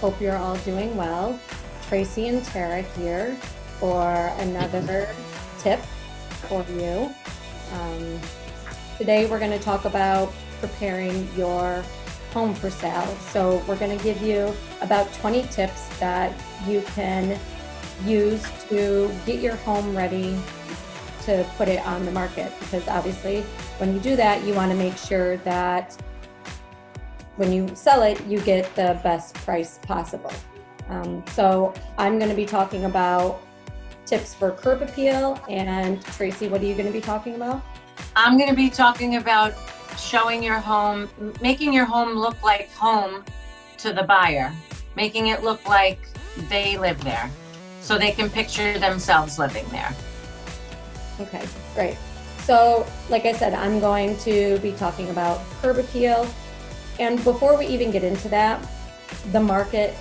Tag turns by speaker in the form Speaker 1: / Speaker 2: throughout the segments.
Speaker 1: Hope you're all doing well. Tracy and Tara here for another tip for you. Um, Today we're going to talk about preparing your home for sale. So we're going to give you about 20 tips that you can use to get your home ready to put it on the market, because obviously when you do that, you want to make sure that when you sell it, you get the best price possible. So I'm going to be talking about tips for curb appeal. And Tracy, what are you going to be talking about?
Speaker 2: I'm going to be talking about showing your home, making your home look like home to the buyer, making it look like they live there so they can picture themselves living there.
Speaker 1: Okay, great. So like I said, I'm going to be talking about curb appeal. And before we even get into that, the market,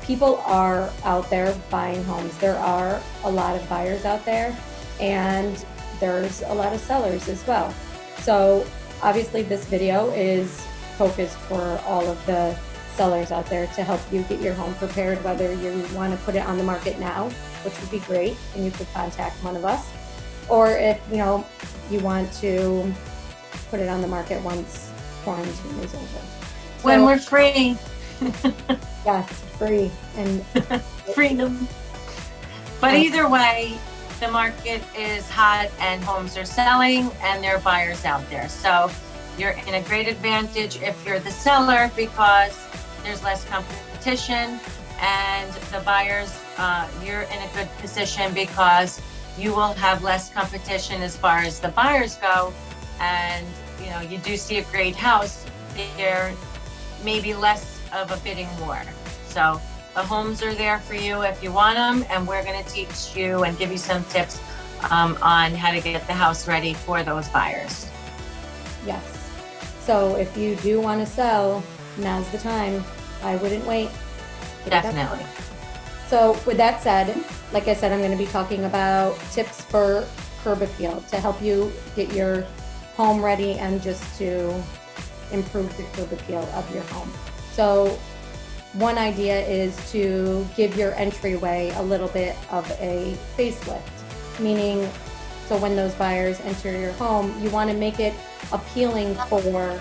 Speaker 1: people are out there buying homes. There are a lot of buyers out there, and there's a lot of sellers as well. So obviously this video is focused for all of the sellers out there to help you get your home prepared, whether you want to put it on the market now, which would be great, and you could contact one of us, or if you want to put it on the market once quarantine is over.
Speaker 2: When we're free.
Speaker 1: Yes, free and
Speaker 2: freedom. But either way, the market is hot and homes are selling and there are buyers out there. So you're in a great advantage if you're the seller, because there's less competition, and the buyers, you're in a good position because you will have less competition as far as the buyers go. And you do see a great house, there may be less of a bidding war. So the homes are there for you if you want them, and we're going to teach you and give you some tips on how to get the house ready for those buyers.
Speaker 1: Yes. So if you do want to sell, now's the time. I wouldn't wait.
Speaker 2: Definitely.
Speaker 1: So with that said, like I said, I'm going to be talking about tips for curb appeal to help you get your home ready and just to improve the curb appeal of your home. So one idea is to give your entryway a little bit of a facelift, meaning, so when those buyers enter your home, you want to make it appealing for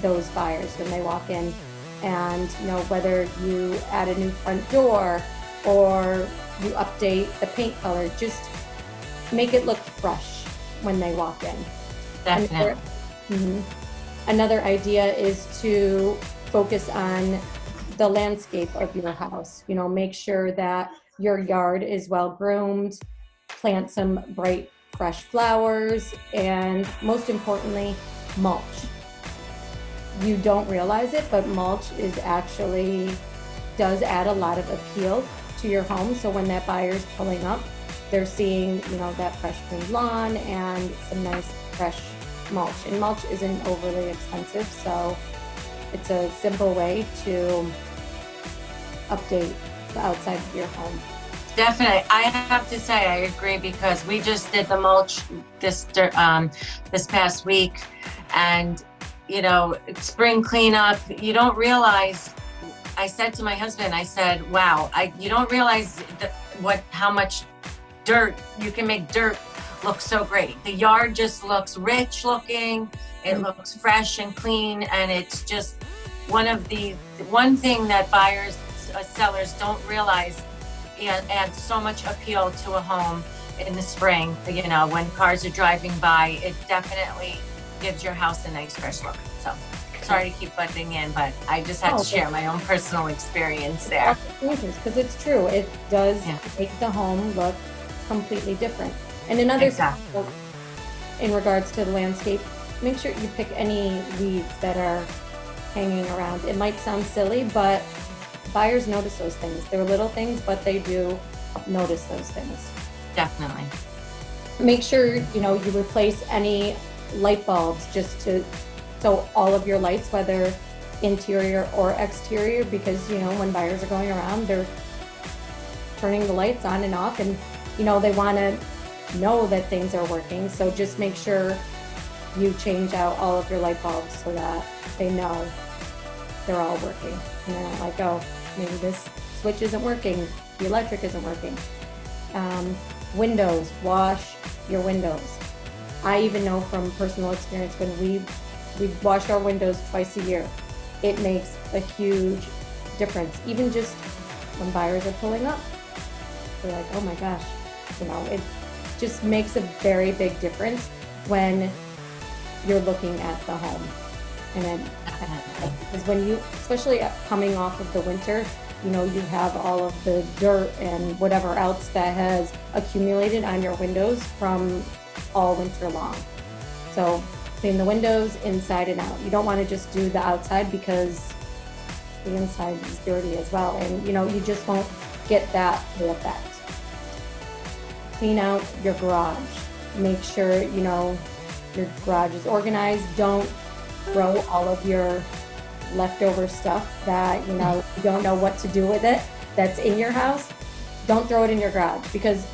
Speaker 1: those buyers when they walk in. And whether you add a new front door or you update the paint color, just make it look fresh when they walk in.
Speaker 2: Definitely.
Speaker 1: Another idea is to focus on the landscape of your house. Make sure that your yard is well groomed, plant some bright, fresh flowers, and most importantly, mulch. You don't realize it, but mulch does add a lot of appeal to your home. So when that buyer's pulling up, they're seeing, that fresh green lawn and some nice fresh mulch. And mulch isn't overly expensive, so it's a simple way to update the outside of your home.
Speaker 2: Definitely. I have to say I agree, because we just did the mulch this past week, and spring cleanup, you don't realize, I said to my husband, I said, wow, you don't realize how much dirt you can make dirt look so great. The yard just looks rich looking, it looks fresh and clean, and it's just one thing that buyers, sellers don't realize, adds so much appeal to a home in the spring. When cars are driving by, it definitely gives your house a nice fresh look. So sorry to keep butting in, but I just had to share my own personal experience there.
Speaker 1: Because it's true, it does make the home look completely different. And another thing, in regards to the landscape, make sure you pick any weeds that are hanging around. It might sound silly, but buyers notice those things. They're little things, but they do notice those things.
Speaker 2: Definitely.
Speaker 1: Make sure you replace any light bulbs, so all of your lights, whether interior or exterior, because when buyers are going around, they're turning the lights on and off, and they want to know that things are working. So just make sure you change out all of your light bulbs so that they know they're all working, and they're not like, oh, maybe this switch isn't working, the electric isn't working. Windows, wash your windows. I even know from personal experience when we wash our windows twice a year, it makes a huge difference. Even just when buyers are pulling up, they're like, oh my gosh, it just makes a very big difference when you're looking at the home. And then, because when you, especially coming off of the winter, you have all of the dirt and whatever else that has accumulated on your windows from all winter long. So clean the windows inside and out. You don't want to just do the outside because the inside is dirty as well. And you just won't get that full effect. Clean out your garage. Make sure, your garage is organized. Don't throw all of your leftover stuff that you don't know what to do with it that's in your house. Don't throw it in your garage, because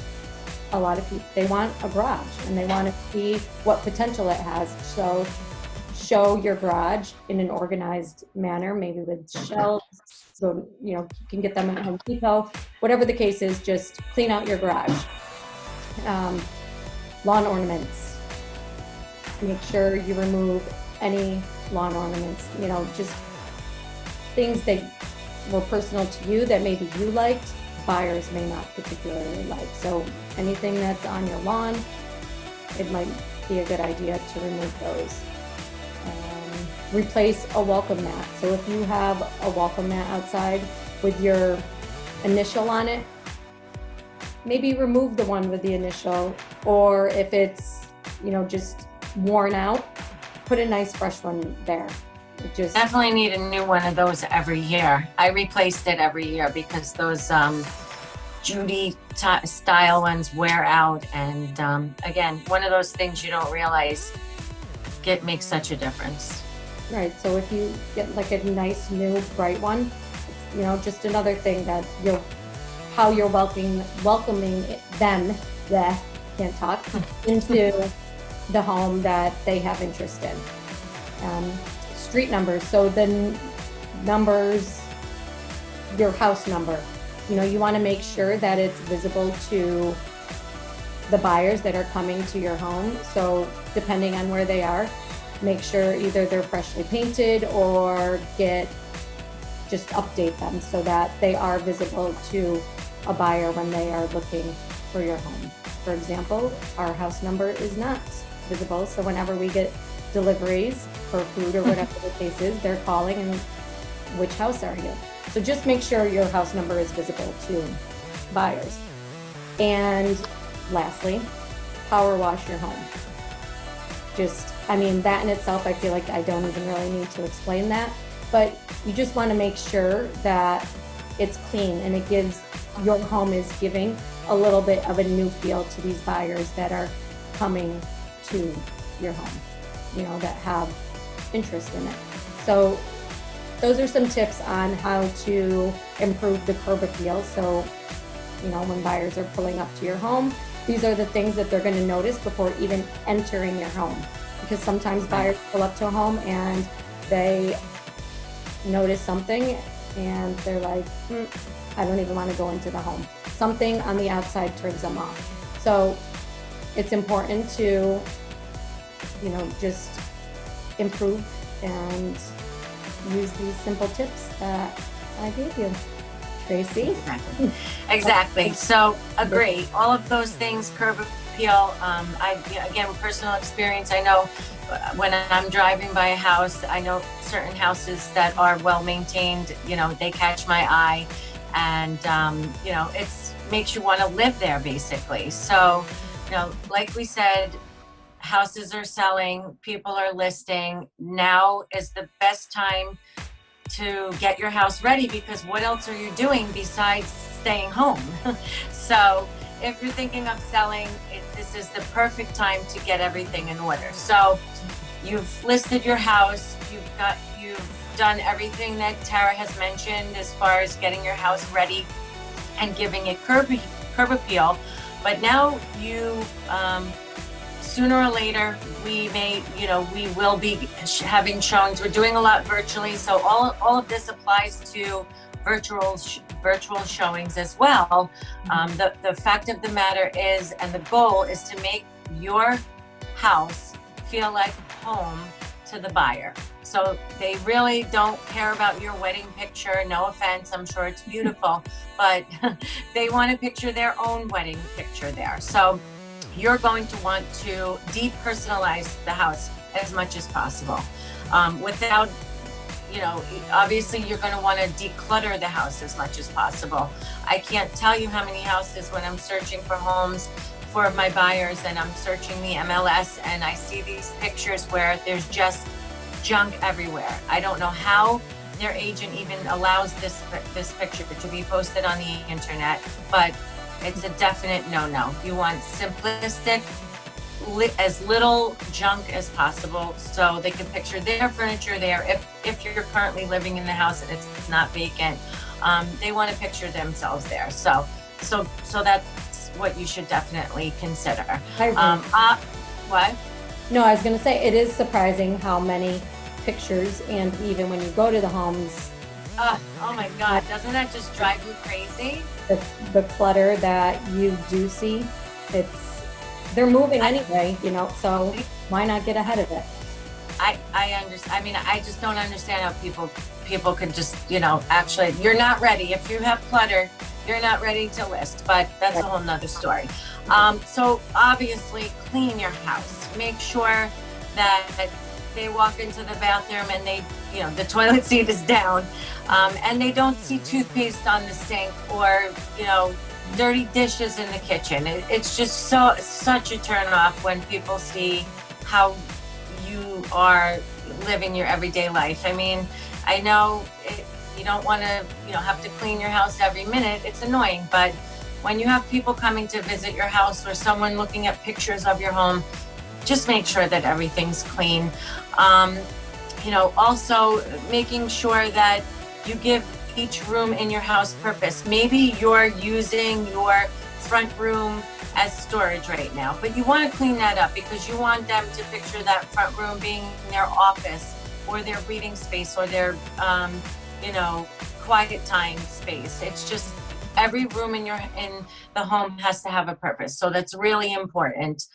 Speaker 1: a lot of people, they want a garage and they want to see what potential it has. So show your garage in an organized manner, maybe with shelves. So you can get them at Home Depot. Whatever the case is, just clean out your garage. Lawn ornaments. Make sure you remove any lawn ornaments, just things that were personal to you that maybe you liked, buyers may not particularly like. So anything that's on your lawn, it might be a good idea to remove those. Replace a welcome mat. So if you have a welcome mat outside with your initial on it, maybe remove the one with the initial, or if it's, just worn out, put a nice fresh one there.
Speaker 2: Definitely need a new one of those every year. I replaced it every year because those Judy style ones wear out. And again, one of those things you don't realize makes such a difference.
Speaker 1: Right. So if you get like a nice new bright one, just another thing that how you're welcoming them, can't talk, into the home that they have interest in. Street numbers. So the numbers, your house number, you want to make sure that it's visible to the buyers that are coming to your home. So depending on where they are, make sure either they're freshly painted or just update them so that they are visible to a buyer when they are looking for your home. For example, our house number is not visible, so whenever we get deliveries for food or whatever the case is, they're calling and which house are you? So just make sure your house number is visible to buyers. And lastly, power wash your home. That in itself, I feel like I don't even really need to explain that, but you just want to make sure that it's clean and your home is giving a little bit of a new feel to these buyers that are coming to your home, that have interest in it. So those are some tips on how to improve the curb appeal. So, when buyers are pulling up to your home, these are the things that they're going to notice before even entering your home. Because sometimes buyers pull up to a home and they notice something and they're like, I don't even want to go into the home. Something on the outside turns them off. So it's important to, just improve and use these simple tips that I gave you. Tracy?
Speaker 2: Exactly. So agree. All of those things, curb appeal. Again, personal experience, I know when I'm driving by a house, I know certain houses that are well maintained, they catch my eye, and it makes you want to live there basically. So, like we said, houses are selling, people are listing. Now is the best time to get your house ready, because what else are you doing besides staying home? So if you're thinking of selling, this is the perfect time to get everything in order. So you've listed your house, you've done everything that Tara has mentioned as far as getting your house ready and giving it curb appeal. But now sooner or later, we will be having showings. We're doing a lot virtually. So all of this applies to virtual showings as well. The fact of the matter is, and the goal is to make your house feel like home to the buyer. So they really don't care about your wedding picture. No offense, I'm sure it's beautiful, but they want to picture their own wedding picture there. So you're going to want to depersonalize the house as much as possible. Without, obviously you're going to want to declutter the house as much as possible. I can't tell you how many houses when I'm searching for homes for my buyers and I'm searching the MLS and I see these pictures where there's just junk everywhere. I don't know how their agent even allows this picture to be posted on the internet, but it's a definite no-no. You want simplistic, as little junk as possible so they can picture their furniture there. If you're currently living in the house and it's not vacant, they want to picture themselves there. So that's what you should definitely consider. What?
Speaker 1: No, I was going to say, it is surprising how many pictures, and even when you go to the homes,
Speaker 2: oh my God, doesn't that just drive you crazy?
Speaker 1: The clutter that you do see, they're moving anyway, so why not get ahead of it?
Speaker 2: I understand. I mean, I just don't understand how people could just, actually, you're not ready. If you have clutter, you're not ready to list, but that's a whole nother story. So obviously clean your house. Make sure that they walk into the bathroom and the toilet seat is down, and they don't see toothpaste on the sink or, dirty dishes in the kitchen. It's just such a turn off when people see how you are living your everyday life. I mean, I know you don't want to, have to clean your house every minute. It's annoying, but when you have people coming to visit your house or someone looking at pictures of your home, just make sure that everything's clean. Also making sure that you give each room in your house purpose. Maybe you're using your front room as storage right now, but you want to clean that up because you want them to picture that front room being their office or their reading space or their, quiet time space. It's just every room in the home has to have a purpose. So that's really important.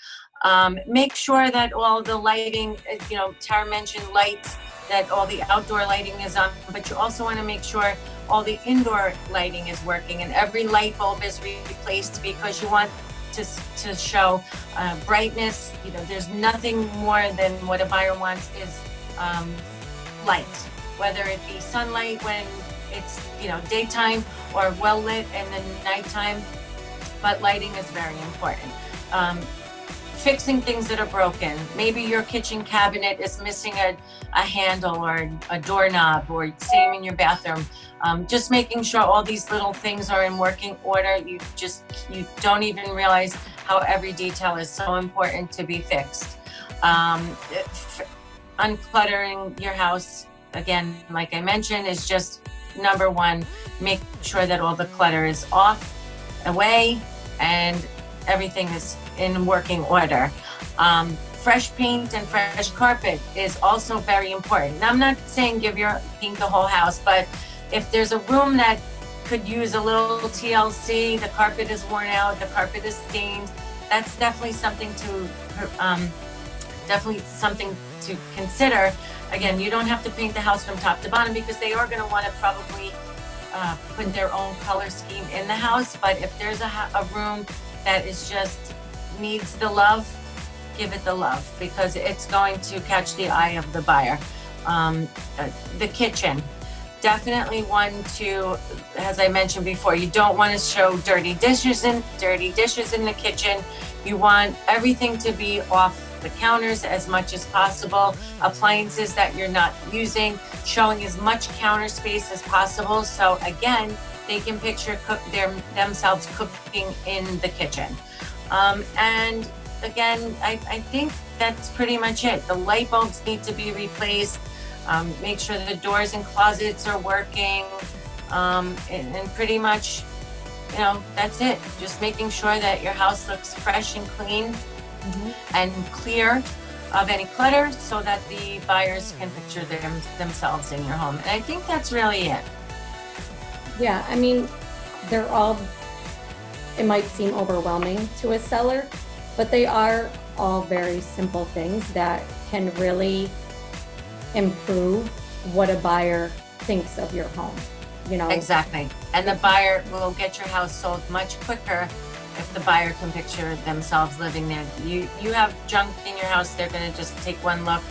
Speaker 2: Make sure that all the lighting, Tara mentioned lights, that all the outdoor lighting is on, but you also want to make sure all the indoor lighting is working and every light bulb is replaced because you want to show brightness. There's nothing more than what a buyer wants is light, whether it be sunlight when it's daytime or well lit in the nighttime, but lighting is very important. Fixing things that are broken. Maybe your kitchen cabinet is missing a handle or a doorknob, or same in your bathroom. Just making sure all these little things are in working order. You don't even realize how every detail is so important to be fixed. Uncluttering your house, again, like I mentioned, is just number one. Make sure that all the clutter is away, and everything is in working order. Fresh paint and fresh carpet is also very important. Now, I'm not saying paint the whole house, but if there's a room that could use a little TLC, the carpet is worn out, the carpet is stained, that's definitely something to consider. Again, you don't have to paint the house from top to bottom because they are going to want to probably put their own color scheme in the house. But if there's a room that is just needs the love, give it the love because it's going to catch the eye of the buyer. The kitchen, definitely as I mentioned before, you don't want to show dirty dishes in the kitchen. You want everything to be off the counters as much as possible. Appliances that you're not using, showing as much counter space as possible. So again, they can picture themselves cooking in the kitchen. And again, I think that's pretty much it. The light bulbs need to be replaced. Make sure the doors and closets are working. And pretty much, that's it. Just making sure that your house looks fresh and clean and clear of any clutter so that the buyers can picture themselves in your home. And I think that's really it.
Speaker 1: Yeah, I mean, they're all, it might seem overwhelming to a seller, but they are all very simple things that can really improve what a buyer thinks of your home. You know,
Speaker 2: Exactly. And the buyer will get your house sold much quicker if the buyer can picture themselves living there. You have junk in your house, they're going to just take one look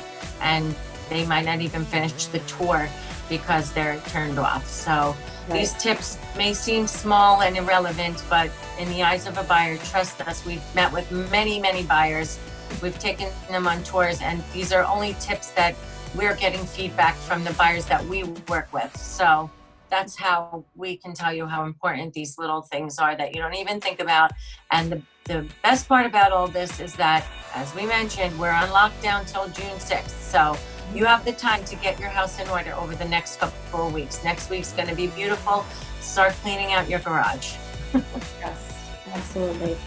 Speaker 2: and they might not even finish the tour because they're turned off. So these tips may seem small and irrelevant, but in the eyes of a buyer, trust us, we've met with many, many buyers. We've taken them on tours, and these are only tips that we're getting feedback from the buyers that we work with. So that's how we can tell you how important these little things are that you don't even think about. And the best part about all this is that, as we mentioned, we're on lockdown till June 6th. So you have the time to get your house in order over the next couple of weeks. Next week's going to be beautiful. Start cleaning out your garage.
Speaker 1: Yes, absolutely.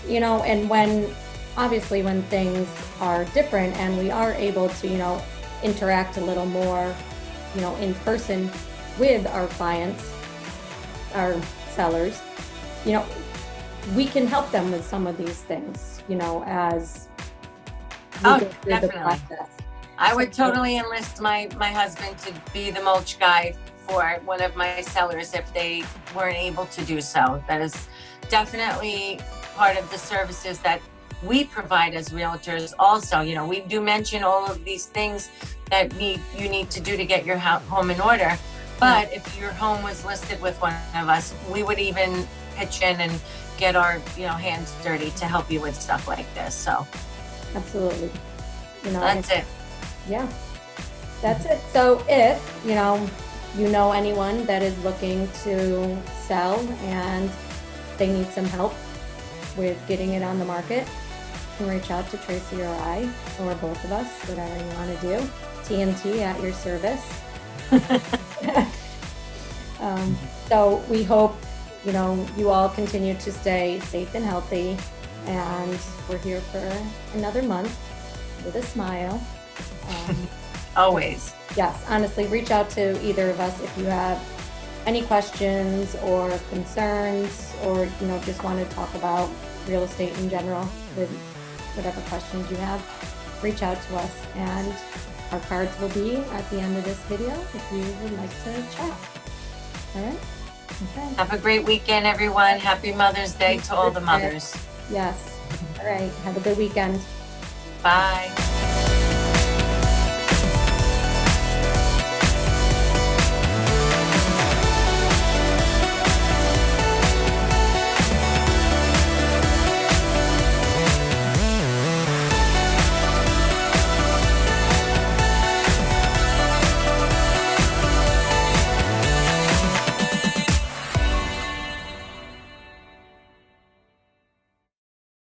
Speaker 1: You know, and obviously when things are different and we are able to, interact a little more, in person with our clients, our sellers, we can help them with some of these things, as we go through the
Speaker 2: Definitely.
Speaker 1: process.
Speaker 2: I would totally enlist my husband to be the mulch guy for one of my sellers if they weren't able to do so. That is definitely part of the services that we provide as realtors also. We do mention all of these things that you need to do to get your home in order. But if your home was listed with one of us, we would even pitch in and get our hands dirty to help you with stuff like this. So
Speaker 1: absolutely.
Speaker 2: That's it.
Speaker 1: Yeah, that's it. So if you know anyone that is looking to sell and they need some help with getting it on the market, you can reach out to Tracy or I, or both of us, whatever you want to do. TNT at your service. So we hope you all continue to stay safe and healthy, and we're here for another month with a smile.
Speaker 2: Always.
Speaker 1: Yes, honestly, reach out to either of us if you have any questions or concerns, or just want to talk about real estate in general with whatever questions you have. Reach out to us, and our cards will be at the end of this video if you would like to chat. All right? Okay.
Speaker 2: Have a great weekend, everyone. Happy Mother's Day to all the mothers.
Speaker 1: Yes. All right. Have a good weekend.
Speaker 2: Bye.